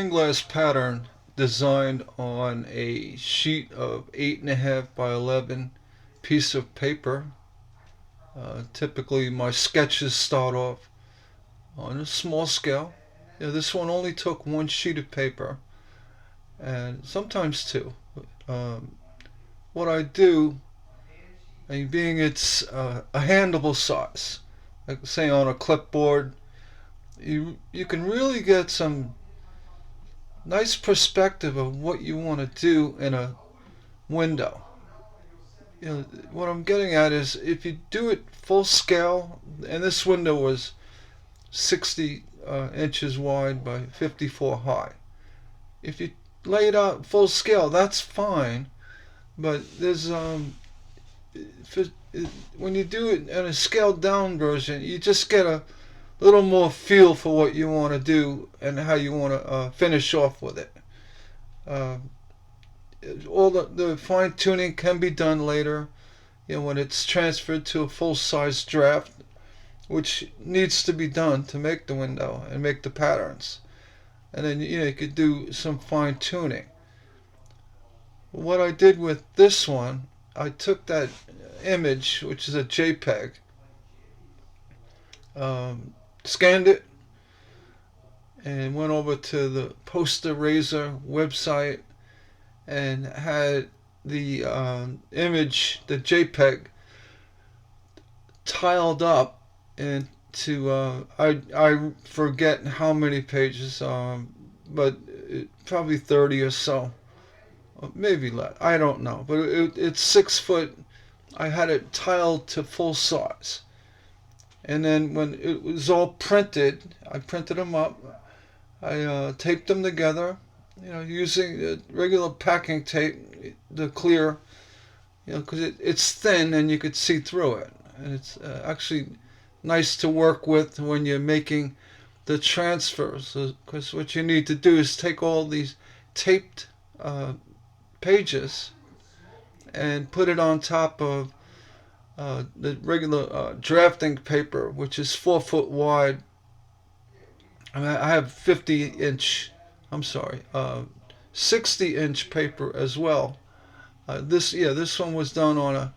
Glass pattern designed on a sheet of 8.5 by 11 piece of paper. Typically, my sketches start off on a small scale. This one only took one sheet of paper, and sometimes two. Um, what I do, and being it's a handleable size, like say on a clipboard, you can really get some nice perspective of what you want to do in a window. What I'm getting at is if you do it full scale, and this window was 60 inches wide by 54 high. If you lay it out full scale, that's fine. But there's when you do it in a scaled down version, you just get a little more feel for what you want to do and how you want to finish off with it. Uh, all the fine tuning can be done later, when it's transferred to a full size draft, which needs to be done to make the window and make the patterns. And then you could do some fine tuning. What I did with this one, I took that image, which is a JPEG, scanned it, and went over to the Poster Razor website and had the image, the JPEG, tiled up into I forget how many pages, but probably 30 or so, maybe less. I don't know, but it's 6 foot. I had it tiled to full size, and then when it was all printed, I printed them up. I taped them together, using regular packing tape, the clear, because it's thin and you could see through it. And it's actually nice to work with when you're making the transfers, because what you need to do is take all these taped pages and put it on top of the regular drafting paper, which is 4 foot wide. I have I'm sorry, 60-inch paper as well. This one was done on a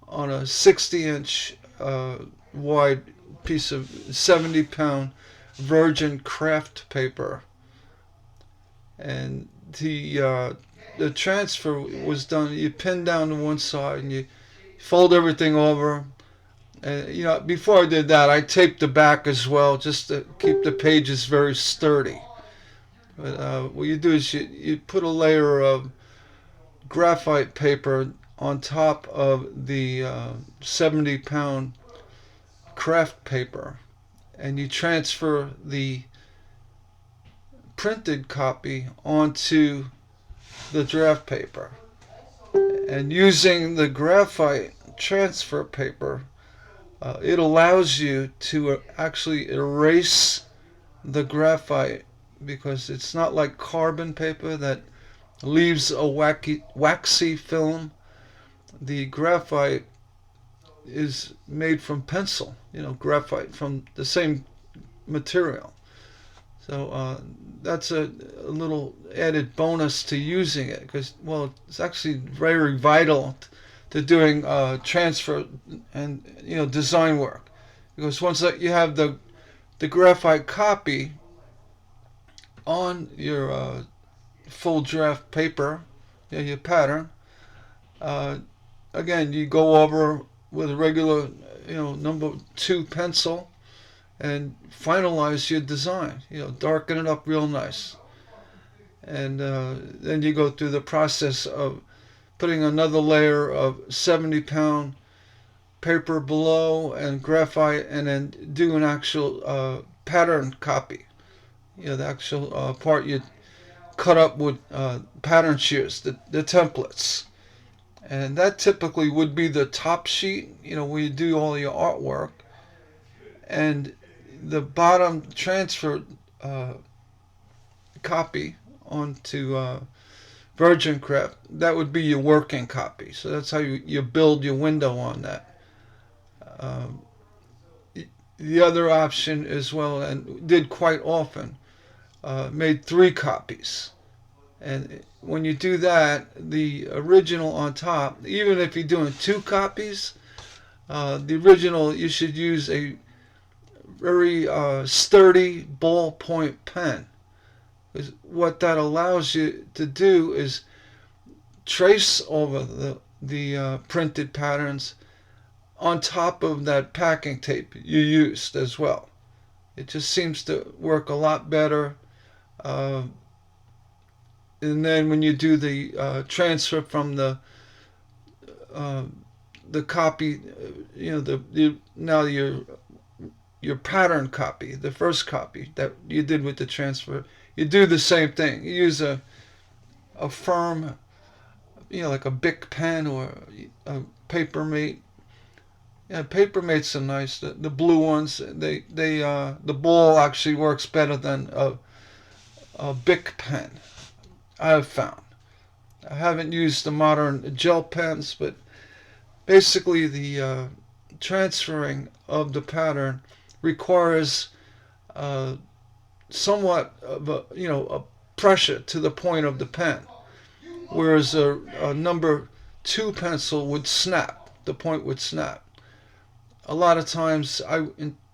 60-inch wide piece of 70-pound virgin craft paper, and the transfer was done. You pin down to one side and you fold everything over. And before I did that, I taped the back as well, just to keep the pages very sturdy. But what you do is you put a layer of graphite paper on top of the 70-pound craft paper, and you transfer the printed copy onto the draft paper. And using the graphite transfer paper, it allows you to actually erase the graphite, because it's not like carbon paper that leaves a waxy film. The graphite is made from pencil, graphite from the same material. So that's a little added bonus to using it, because, well, it's actually very vital to doing transfer and design work, because once you have the graphite copy on your full draft paper, your pattern, again you go over with a regular number 2 pencil and finalize your design, darken it up real nice, and then you go through the process of putting another layer of 70-pound paper below and graphite, and then do an actual pattern copy. The actual part you cut up with pattern shears, the templates. And that typically would be the top sheet, where you do all your artwork. And the bottom transfer copy onto Virgin Craft, that would be your working copy. So that's how you build your window on that. The other option as well, and did quite often, made 3 copies. And when you do that, the original on top, even if you're doing 2 copies, the original, you should use a very sturdy ballpoint pen. Because what that allows you to do is trace over the printed patterns on top of that packing tape you used as well. It just seems to work a lot better. Uh, and then when you do the transfer from uh, the copy, now your pattern copy, the first copy that you did with the transfer, you do the same thing. You use a firm, like a Bic pen or a Papermate. Yeah, Papermates are nice. The blue ones, the ball actually works better than a Bic pen. I've found. I haven't used the modern gel pens, but basically the transferring of the pattern requires uh, somewhat of a pressure to the point of the pen, whereas a number 2 pencil would snap. The point would snap. A lot of times,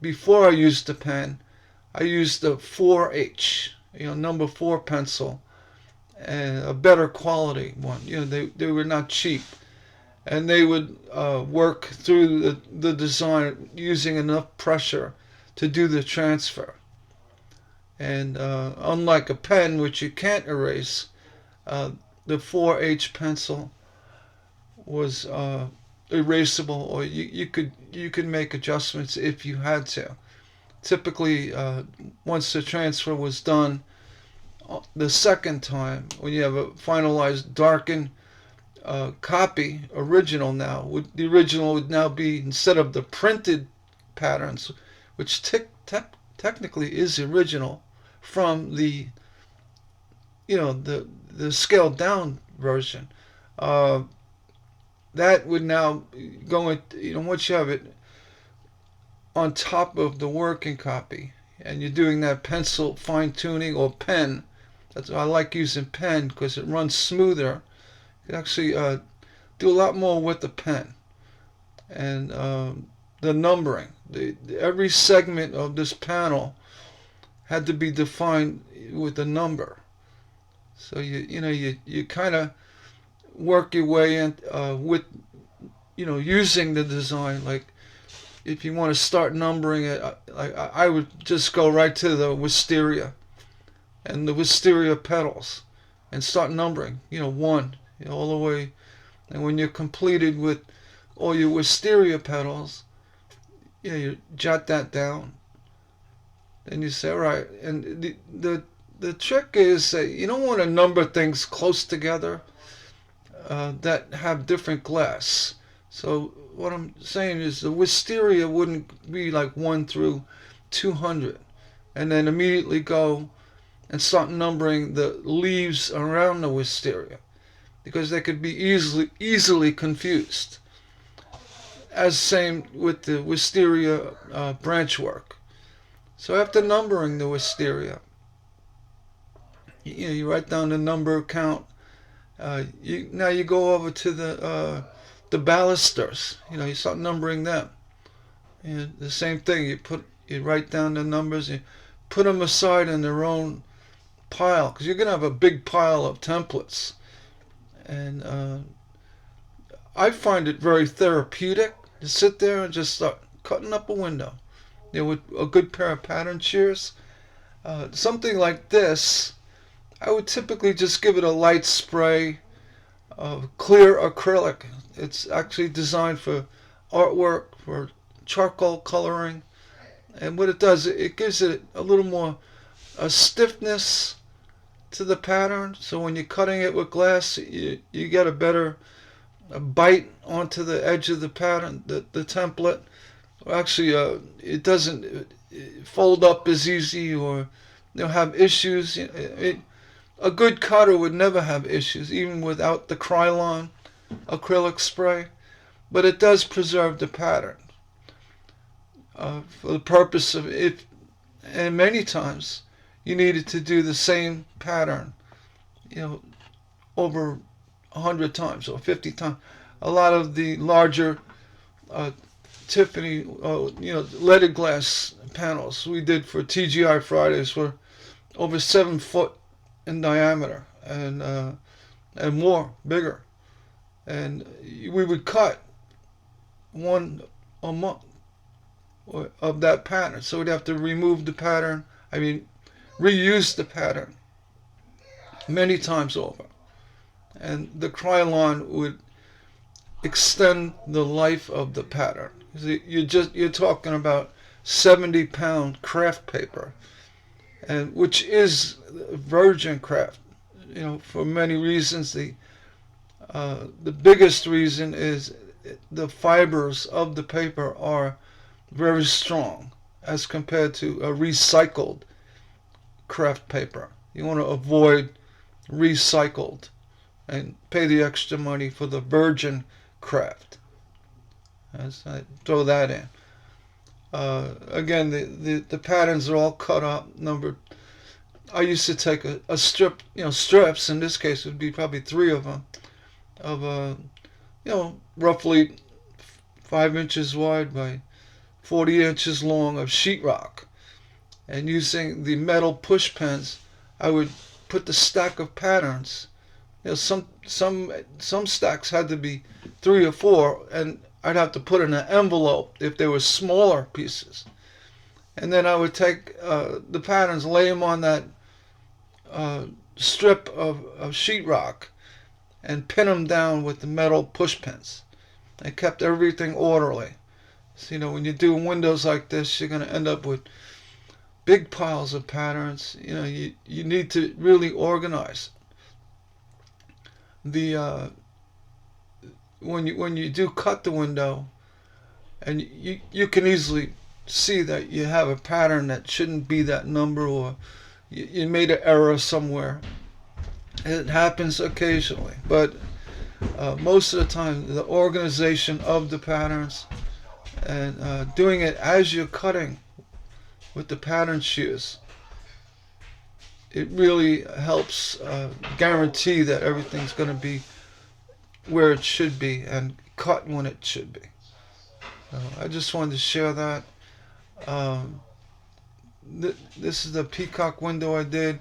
before I used the pen, I used the 4H, number 4 pencil, and a better quality one. They were not cheap, and they would work through the design using enough pressure to do the transfer. And unlike a pen, which you can't erase, uh, the 4H pencil was erasable, or you could make adjustments if you had to. Typically, once the transfer was done, the second time, when you have a finalized darkened copy, original now, the original would now be, instead of the printed patterns, which technically is original from the scaled down version. Uh, that would now go in, once you have it on top of the working copy, and you're doing that pencil fine tuning or pen. I like using pen because it runs smoother. You can actually do a lot more with the pen. And the numbering, every segment of this panel had to be defined with a number. So you kind of work your way in with using the design. Like if you want to start numbering it, I would just go right to the wisteria and the wisteria petals and start numbering. 1, all the way. And when you're completed with all your wisteria petals, you jot that down. Then you say, all right. And the trick is that you don't want to number things close together that have different glass. So what I'm saying is the wisteria wouldn't be like 1 through 200, and then immediately go and start numbering the leaves around the wisteria, because they could be easily confused. As same with the wisteria branch work. So after numbering the wisteria, you write down the number count. Now you go over to the balusters. You start numbering them. And the same thing. You write down the numbers. You put them aside in their own pile, because you're gonna have a big pile of templates. And I find it very therapeutic to sit there and just start cutting up a window. With a good pair of pattern shears. Something like this, I would typically just give it a light spray of clear acrylic. It's actually designed for artwork, for charcoal coloring. And what it does, it gives it a little more a stiffness to the pattern. So when you're cutting it with glass, you get a better bite onto the edge of the pattern, the template. Actually, it doesn't fold up as easy, or have issues. A good cutter would never have issues, even without the Krylon acrylic spray. But it does preserve the pattern for the purpose of it. And many times, you needed to do the same pattern, over 100 times or 50 times. A lot of the larger uh, Tiffany, leaded glass panels we did for TGI Fridays were over 7 foot in diameter and more, bigger. And we would cut one a month of that pattern. So we'd have to remove the pattern, reuse the pattern many times over. And the Krylon would extend the life of the pattern. You're talking about 70-pound craft paper, and which is virgin craft. For many reasons. The biggest reason is the fibers of the paper are very strong as compared to a recycled craft paper. You want to avoid recycled and pay the extra money for the virgin craft. As I throw that in. Again, the patterns are all cut up, numbered. I used to take a strip, strips. In this case, it would be probably 3 of them, of roughly 5 inches wide by 40 inches long of sheetrock. And using the metal push pins, I would put the stack of patterns. Some stacks had to be 3 or 4, and I'd have to put in an envelope if they were smaller pieces. And then I would take the patterns, lay them on that strip of sheetrock, and pin them down with the metal push pins. I kept everything orderly. So, when you do windows like this, you're going to end up with big piles of patterns. You need to really organize. When you do cut the window, and you can easily see that you have a pattern that shouldn't be that number, or you made an error somewhere. It happens occasionally, but most of the time, the organization of the patterns and doing it as you're cutting with the pattern shears, it really helps guarantee that everything's going to be where it should be and cut when it should be. I just wanted to share that. This is the peacock window I did.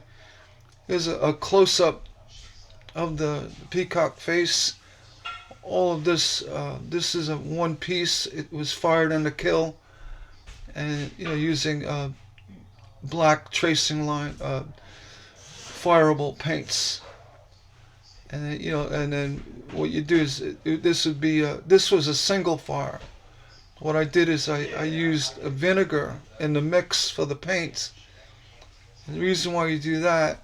Here's a close-up of the peacock face. All of this, this is a one piece. It was fired in the kiln, and using black tracing line, fireable paints. And then, and then what you do is this would be this was a single fire. What I did is I used a vinegar in the mix for the paints. And the reason why you do that,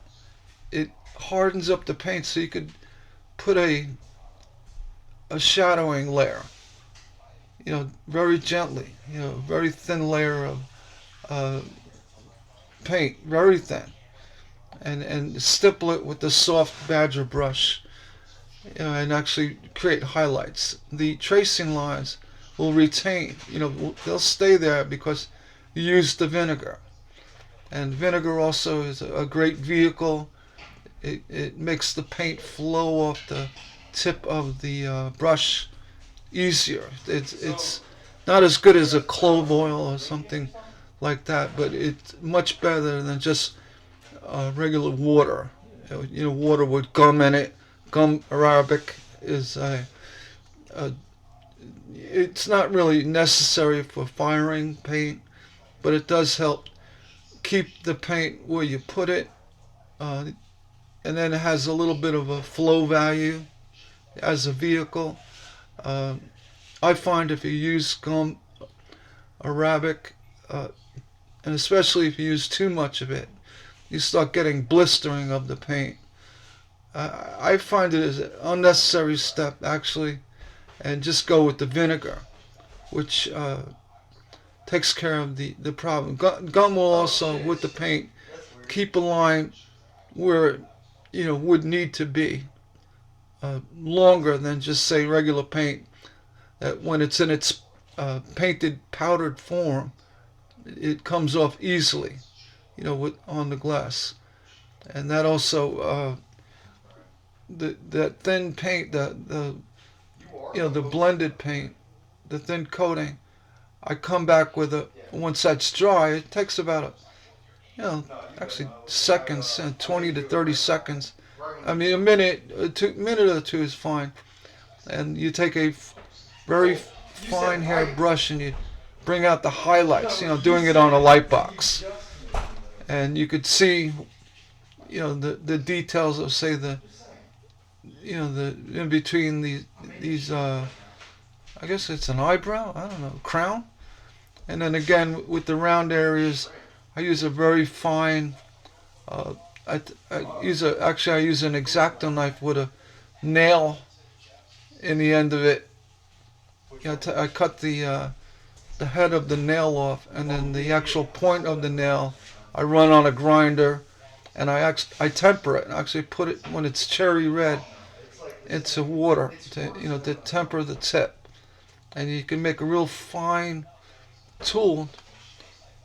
it hardens up the paint so you could put a shadowing layer, very gently, very thin layer of paint, very thin, and stipple it with the soft badger brush, and actually create highlights. The tracing lines will retain, they'll stay there because you used the vinegar. And vinegar also is a great vehicle. It makes the paint flow off the tip of the brush easier. It's not as good as a clove oil or something like that, but it's much better than just regular water. Water with gum in it. Gum arabic is it's not really necessary for firing paint, but it does help keep the paint where you put it, and then it has a little bit of a flow value as a vehicle. I find if you use gum arabic, and especially if you use too much of it, you start getting blistering of the paint. I find it as an unnecessary step, actually, and just go with the vinegar, which takes care of the problem. Gum will also, with the paint, keep a line where it would need to be longer than just, say, regular paint. That when it's in its painted powdered form, it comes off easily. on the glass. And that also that thin paint, the blended paint, the thin coating. I come back with a once that's dry. It takes about actually seconds, 20 to 30 seconds. I mean, minute or two is fine. And you take a very fine hair brush and you bring out the highlights. Doing it on a light box, and you could see, the details of, say, the in between these. I guess it's an eyebrow. I don't know, crown. And then again with the round areas, I use a very fine. I use an X-Acto knife with a nail in the end of it. I cut the head of the nail off, and then the actual point of the nail I run on a grinder, and I temper it. I actually put it when it's cherry red into water to temper the tip, and you can make a real fine tool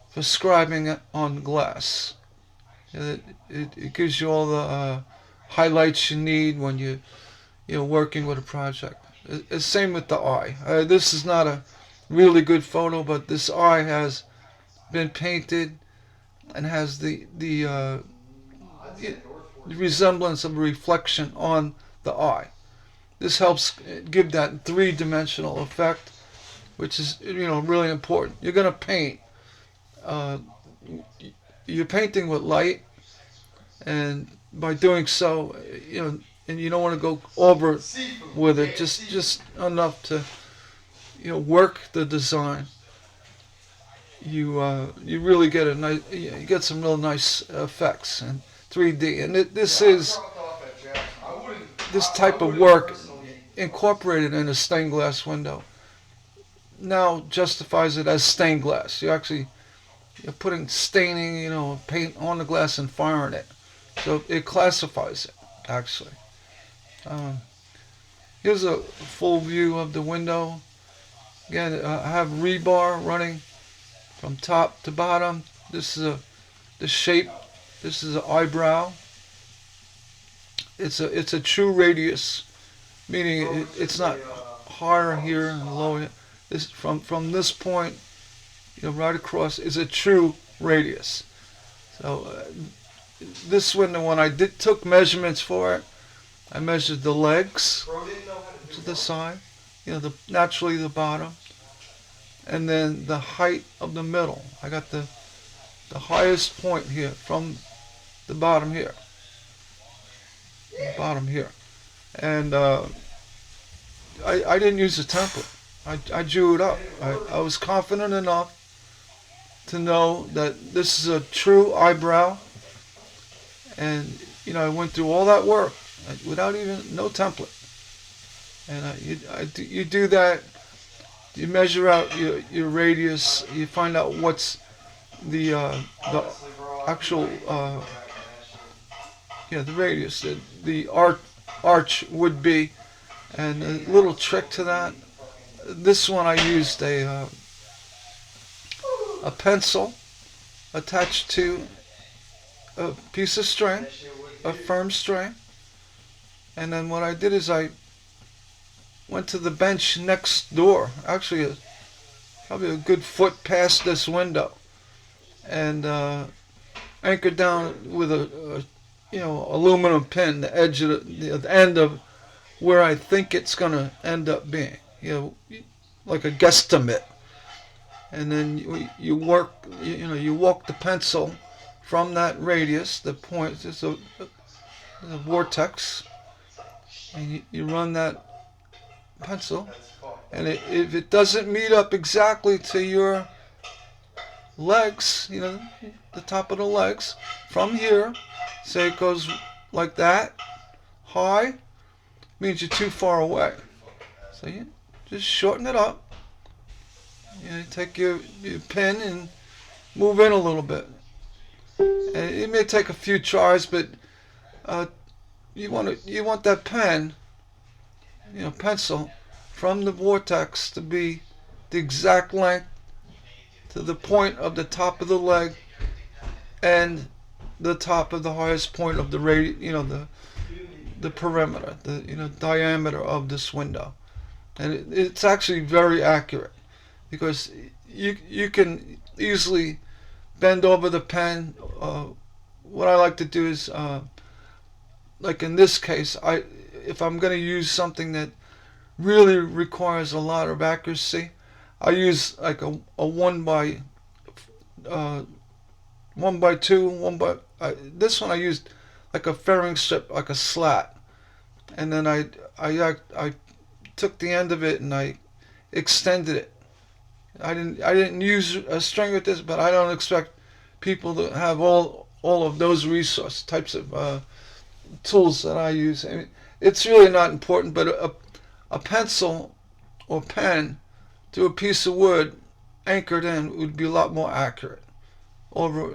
for scribing it on glass. It gives you all the highlights you need when you're working with a project. It's same with the eye. This is not a really good photo, but this eye has been painted and has the resemblance of a reflection on the eye. This helps give that three-dimensional effect, which is really important. You're going to paint. You're painting with light, and by doing so, and you don't want to go over with it. Just enough to work the design. You really get you get some real nice effects in 3D, and this type of work incorporated in a stained glass window now justifies it as stained glass. You're putting staining, paint on the glass and firing it, so it classifies it actually. Here's a full view of the window. Again, I have rebar running from top to bottom. This is the shape. This is an eyebrow. It's a true radius, meaning it's not higher here and lower here. This from this point, right across is a true radius. So this window, when I took measurements for it, I measured the legs to the side, naturally the bottom, and then the height of the middle. I got the highest point here from the bottom here, and I didn't use a template. I drew it up. I was confident enough to know that this is a true eyebrow, and I went through all that work without even no template. And you do that. You measure out your radius. You find out what's the actual the radius the arch would be, and a little trick to that. This one I used a pencil attached to a piece of string, a firm string, and then what I did is I went to the bench next door, actually probably a good foot past this window, and anchored down with a aluminum pin, the edge of the end of where I think it's gonna end up being, like a guesstimate. And then you work, you walk the pencil from that radius, the point, it's a vortex, and you run that pencil, and if it doesn't meet up exactly to your legs, the top of the legs, from here, say it goes like that, high, means you're too far away. So you just shorten it up. Take your pen and move in a little bit. And it may take a few tries, but you want that pen, pencil, from the vortex to be the exact length to the point of the top of the leg and the top of the highest point of the the perimeter, the diameter of this window. And it's actually very accurate because you can easily bend over the pen. What I like to do is, like in this case, if I'm going to use something that really requires a lot of accuracy, I use like a uh, 1 by 2, this one I used like a fairing strip, like a slat, and then I took the end of it and I extended it. I didn't use a string with this, but I don't expect people to have all of those resource types of tools that I use. I mean, it's really not important, but a pencil or pen to a piece of wood anchored in would be a lot more accurate. Over,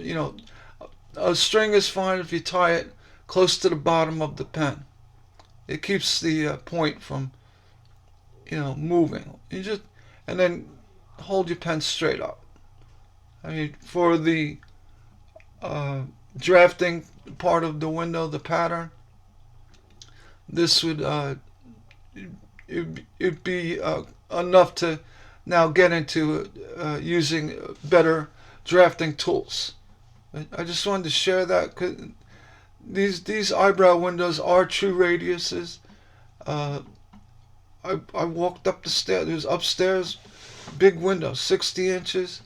a string is fine if you tie it close to the bottom of the pen. It keeps the point from, moving. And then hold your pen straight up. I mean, for the drafting part of the window, the pattern, this would it'd be enough to now get into using better drafting tools. I just wanted to share that because these eyebrow windows are true radiuses. Uh, I walked up the stairs. There's upstairs, big window, 60 inches.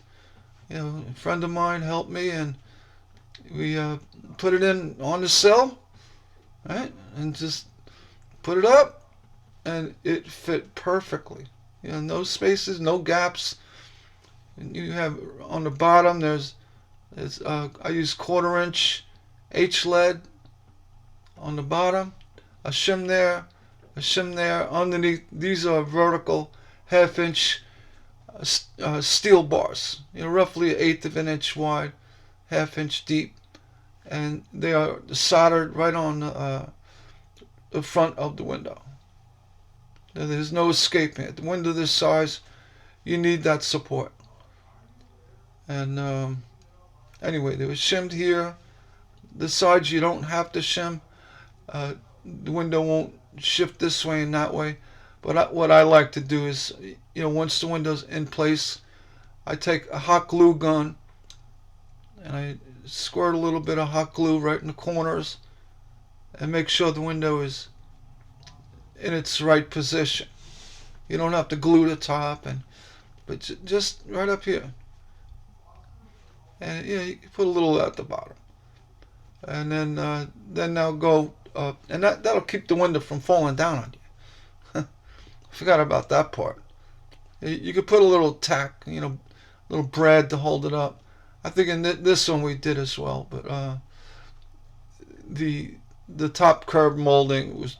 A friend of mine helped me, and we put it in on the sill, right, and just put it up, and it fit perfectly. No spaces, no gaps. And you have on the bottom. I use 1/4 inch H lead on the bottom, a shim there, a shim there. Underneath, these are vertical 1/2 inch steel bars, roughly 1/8 of an inch wide, 1/2 inch deep, and they are soldered right on the front of the window. There's no escaping it. The window this size, you need that support. And anyway, they were shimmed here. The sides you don't have to shim. The window won't shift this way and that way. But what I like to do is, once the window's in place, I take a hot glue gun and I squirt a little bit of hot glue right in the corners and make sure the window is in its right position. You don't have to glue the top, but just right up here. And you can put a little at the bottom, and then now go and that'll keep the window from falling down on you. Forgot about that part. You could put a little tack, little brad to hold it up. I think in this one we did as well, but the top curb molding was,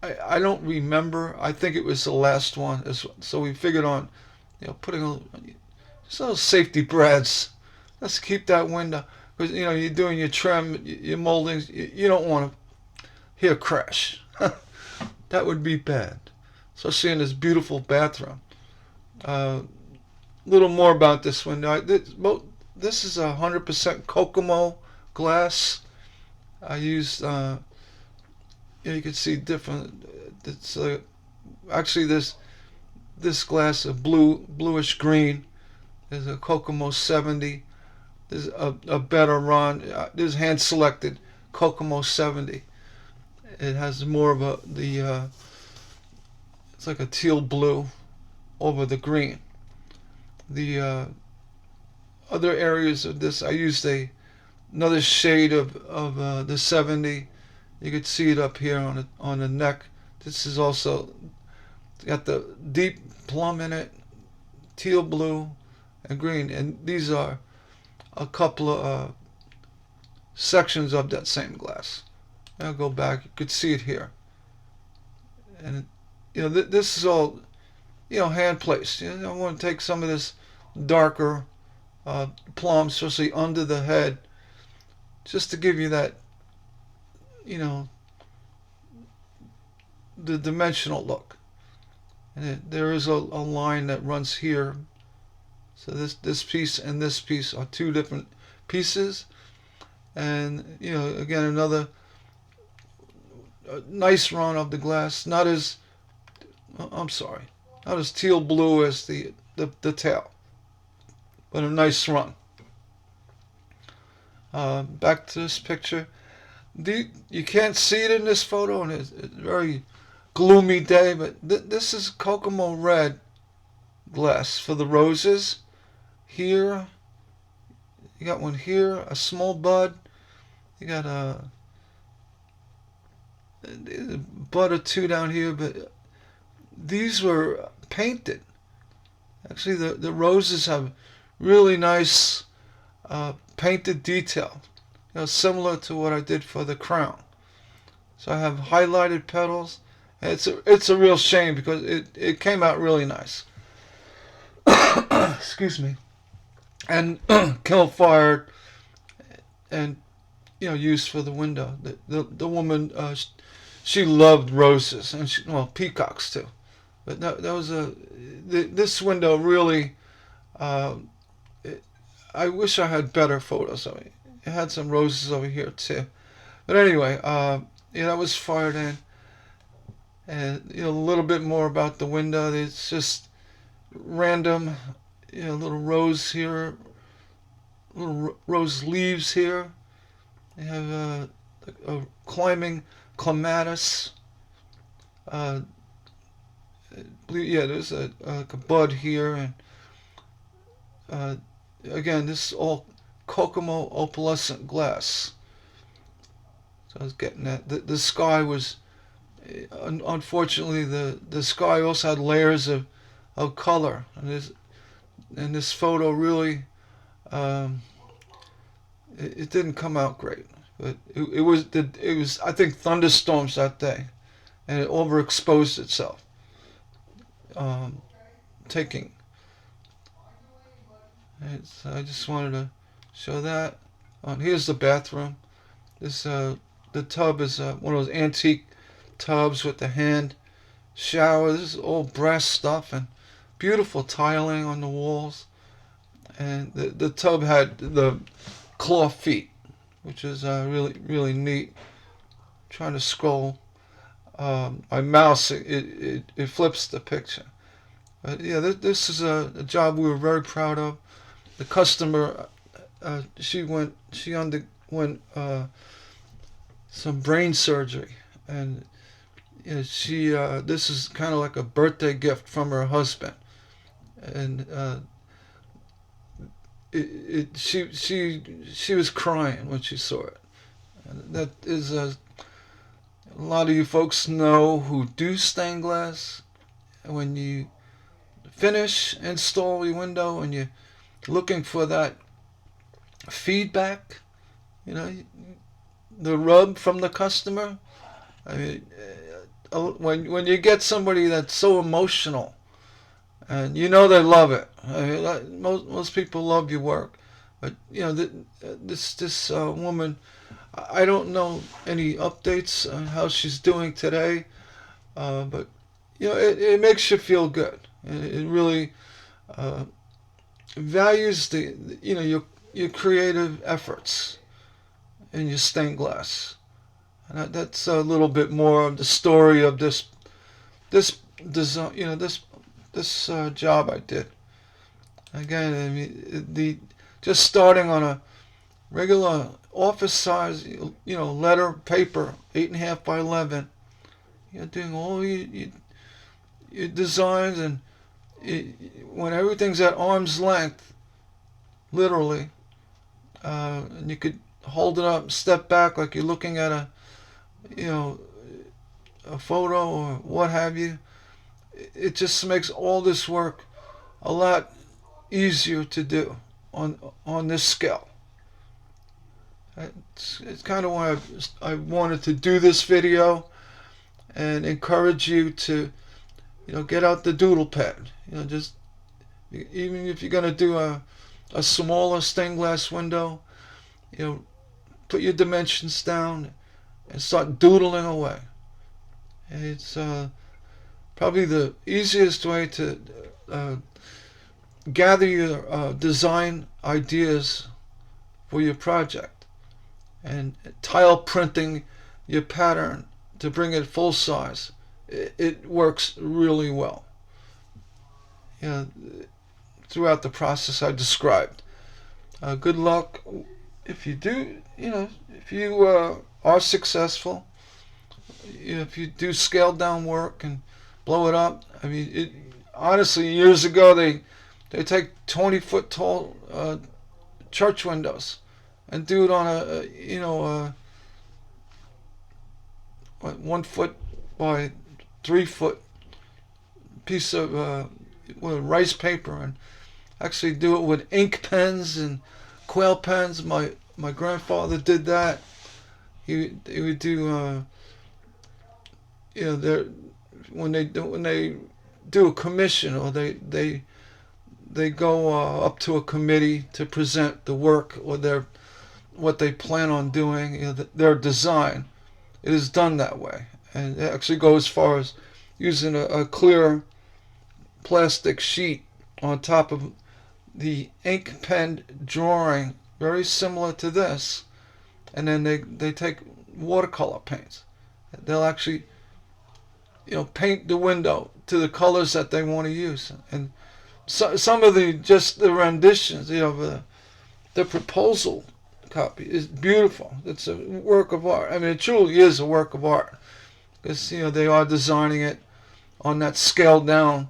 I don't remember. I think it was the last one, so we figured on putting just little safety brads. Let's keep that window, because you're doing your trim, your moldings. You don't want to hear crash. That would be bad, especially in this beautiful bathroom. Little more about this window. This is 100% Kokomo glass. I used, you can see different. It's actually this glass of bluish green is a Kokomo 70. There's a better run. There's hand selected Kokomo 70. It has more of it's like a teal blue over the green. The other areas of this, I used another shade of the 70. You could see it up here on the neck. This is also got the deep plum in it, teal blue and green, and these are a couple of sections of that same glass. I'll go back. You could see it here, and this is all hand placed. I want to take some of this darker plum, especially under the head, just to give you that the dimensional look. And there is a line that runs here. So this piece and this piece are two different pieces. And again, another nice run of the glass. Not as I'm sorry, not as teal blue as the tail, but a nice run. Back to this picture. You can't see it in this photo, and it's a very gloomy day, but this is Kokomo red glass for the roses. Here, you got one here, a small bud. You got a bud or two down here, but these were painted. Actually, the roses have really nice painted detail, similar to what I did for the crown. So I have highlighted petals. It's a real shame because it came out really nice. Excuse me. And kiln fired and used for the window. The woman she loved roses and peacocks too. But that was this window really. I wish I had better photos of it. It had some roses over here too. But anyway, that was fired in. And a little bit more about the window. It's just random, little rose here, little rose leaves here. They have a climbing clematis. There's a bud here, and again, this is all Kokomo opalescent glass. So I was getting that. The sky was, unfortunately, the sky also had layers of color, and this photo really, it didn't come out great. But it was I think thunderstorms that day, and it overexposed itself. Taking. So I just wanted to show that. Here's the bathroom. This the tub is one of those antique tubs with the hand shower. This is all brass stuff and beautiful tiling on the walls. And the tub had the claw feet, which is really really neat. I'm trying to scroll. My mouse it flips the picture. But yeah, this is a job we were very proud of. The customer, she underwent some brain surgery, and she this is kind of like a birthday gift from her husband, and she was crying when she saw it. And that is a lot of you folks know who do stained glass. When you install your window, and you're looking for that feedback, the rub from the customer. I mean, when you get somebody that's so emotional, and they love it. I mean, most people love your work, but this woman, I don't know any updates on how she's doing today, but it makes you feel good. It really values your creative efforts in your stained glass. And that's a little bit more of the story of this design, this job I did. Again, I mean, just starting on a regular office size, letter paper, 8.5 by 11. You're doing all your designs, and when everything's at arm's length, literally, and you could hold it up, step back like you're looking at a photo or what have you. It just makes all this work a lot easier to do on this scale. It's kind of why I wanted to do this video and encourage you to get out the doodle pad. Just even if you're going to do a smaller stained glass window, put your dimensions down and start doodling away. And it's probably the easiest way to gather your design ideas for your project, and tile printing your pattern to bring it full size. It works really well. You know, throughout the process I described. Good luck if you do. If you are successful. If you do scaled down work and blow it up. I mean, honestly, years ago they take 20-foot tall church windows and do it on a 1 foot by 3 foot piece of rice paper, and actually do it with ink pens and quill pens. My grandfather did that. He would do there when they do a commission, or they go up to a committee to present the work or what they plan on doing. Their design. It is done that way, and it actually goes as far as using a clear plastic sheet on top of the ink pen drawing, very similar to this, and then they take watercolor paints. They'll actually paint the window to the colors that they want to use, and some of the renditions, the proposal copy is beautiful. It's a work of art. I mean, it truly is a work of art, because they are designing it on that scaled down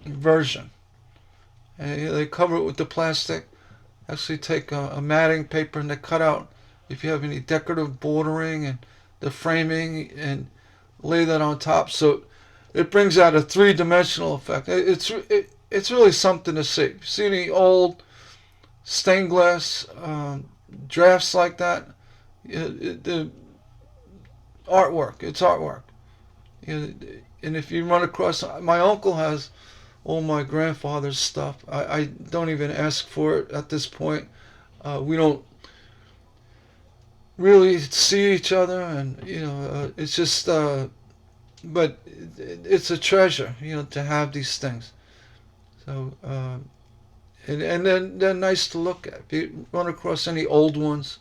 version, and they cover it with the plastic. Actually take a matting paper and they cut out if you have any decorative bordering and the framing, and lay that on top, so it brings out a three-dimensional effect. It's really something to see. If you see any old stained glass drafts like that, the artwork, it's artwork. And if you run across, my uncle has all my grandfather's stuff. I don't even ask for it at this point. We don't really see each other, and it's just but it's a treasure, to have these things. So and then they're nice to look at. If you run across any old ones,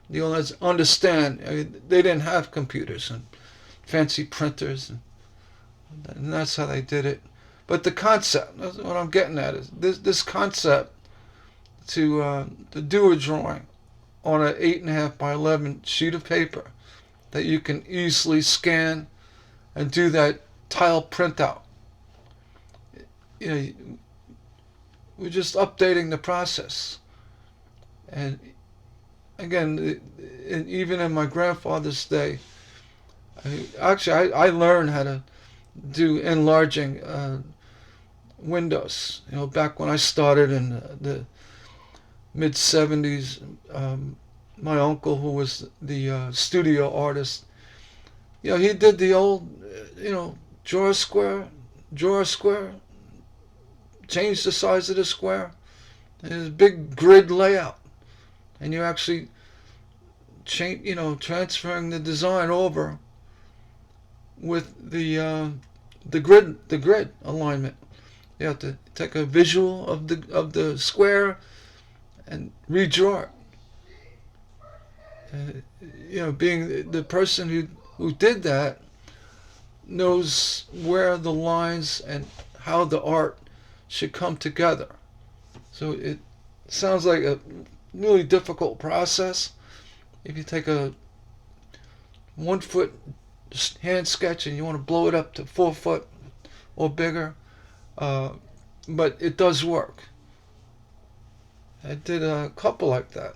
you'll understand. I mean, they didn't have computers and fancy printers, and that's how they did it. But the concept, that's what I'm getting at, is this concept to do a drawing on an 8.5 by 11 sheet of paper that you can easily scan and do that tile printout. We're just updating the process. And again, even in my grandfather's day, I learned how to do enlarging windows. Back when I started in the mid 70s, my uncle, who was the studio artist, he did the old, draw a square, change the size of the square, and there's a big grid layout, and you actually transferring the design over with the grid alignment. You have to take a visual of the square and redraw it. Being the person who did that knows where the lines and how the art should come together. So it sounds like a really difficult process. If you take a 1 foot hand sketch and you want to blow it up to 4 foot or bigger, but it does work. I did a couple like that.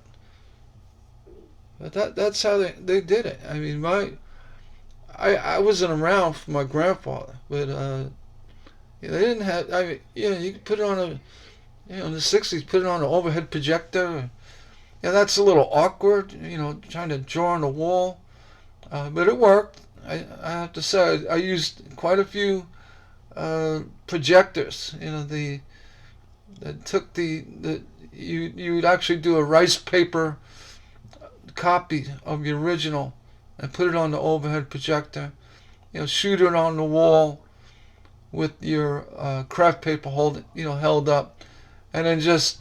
But that's how they did it. I mean, I wasn't around for my grandfather, but they didn't have. I mean, you could put it on in the '60s, put it on an overhead projector. That's a little awkward, trying to draw on the wall, but it worked. I have to say, I used quite a few projectors. That took you would actually do a rice paper copy of the original and put it on the overhead projector. Shoot it on the wall with your craft paper held up, and then just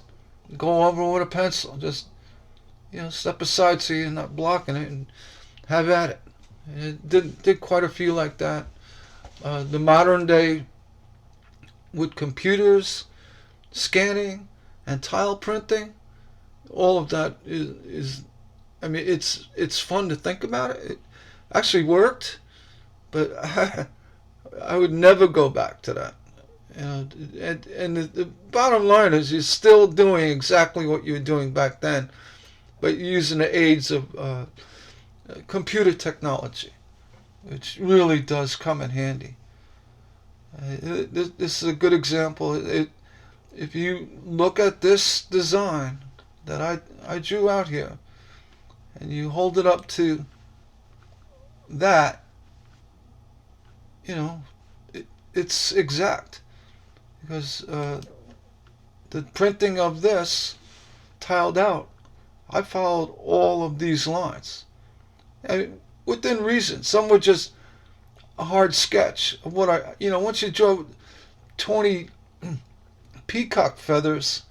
go over with a pencil. Just, step aside so you're not blocking it and have at it. And it did quite a few like that. The modern day with computers, scanning, and tile printing, all of that is I mean, it's fun to think about it. It actually worked, but I would never go back to that. And the bottom line is you're still doing exactly what you were doing back then, but using the aids of computer technology, which really does come in handy. This is a good example. If you look at this design that I drew out here, and you hold it up to that, it's exact. Because the printing of this tiled out, I followed all of these lines. And within reason. Some were just a hard sketch of what once you draw 20 peacock feathers,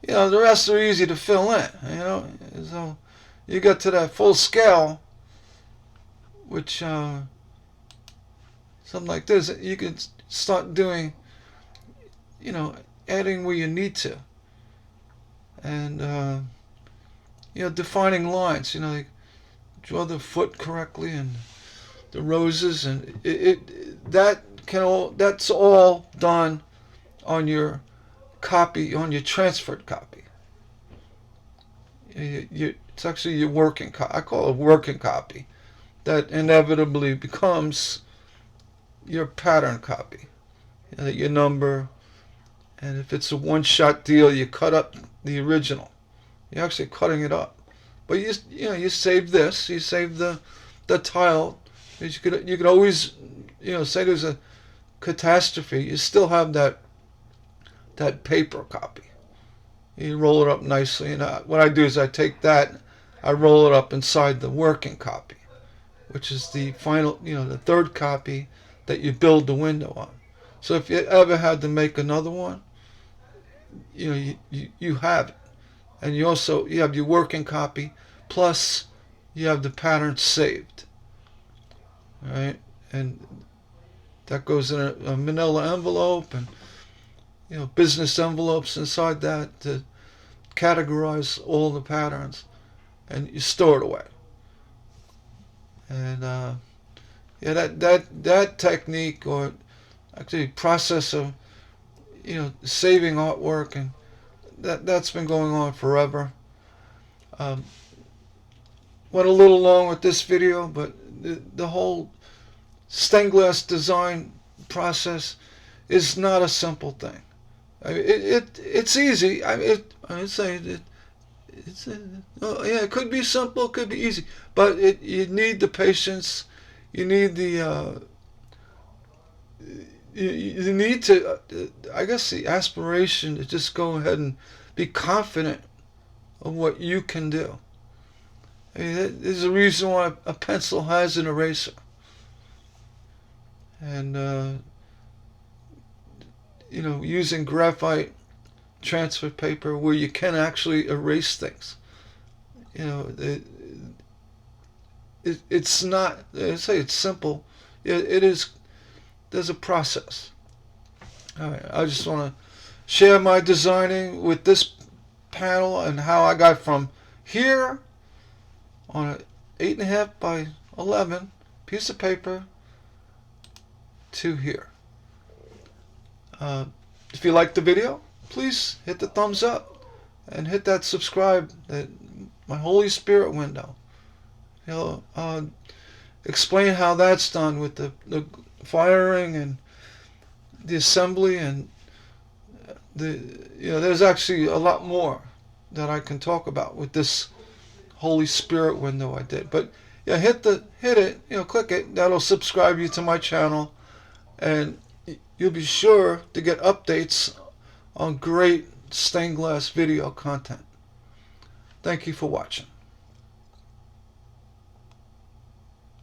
the rest are easy to fill in, So you get to that full scale, which something like this, you can start doing, adding where you need to, and defining lines. Like draw the foot correctly and the roses, and that's all done on your copy, on your transferred copy. It's actually your working copy. I call it a working copy that inevitably becomes your pattern copy. Your number, and if it's a one-shot deal, you cut up the original. You're actually cutting it up, but you save this. You save the tile. You could always say there's a catastrophe. You still have that paper copy. You roll it up nicely, and what I do is I take that, I roll it up inside the working copy, which is the final, the third copy that you build the window on. So if you ever had to make another one, you have it, and you have your working copy, plus you have the pattern saved, right? And that goes in a manila envelope, and business envelopes inside that to categorize all the patterns, and you store it away. And that technique, or actually process of saving artwork, and that's been going on forever. Went a little long with this video, but the whole stained glass design process is not a simple thing. I mean, it's easy. It could be simple, it could be easy, but you need the patience. You need the you need to, I guess, the aspiration to just go ahead and be confident of what you can do. I mean, there's a reason why a pencil has an eraser, and using graphite transfer paper where you can actually erase things. It's not, I say it's simple. It is. There's a process. All right, I just want to share my designing with this panel and how I got from here on an 8.5 by 11 piece of paper to here. If you liked the video, please hit the thumbs up and hit that subscribe, my Holy Spirit window. Explain how that's done with the firing and the assembly, and there's actually a lot more that I can talk about with this Holy Spirit window I did. But hit it, click it. That'll subscribe you to my channel, and you'll be sure to get updates on great stained glass video content. Thank you for watching.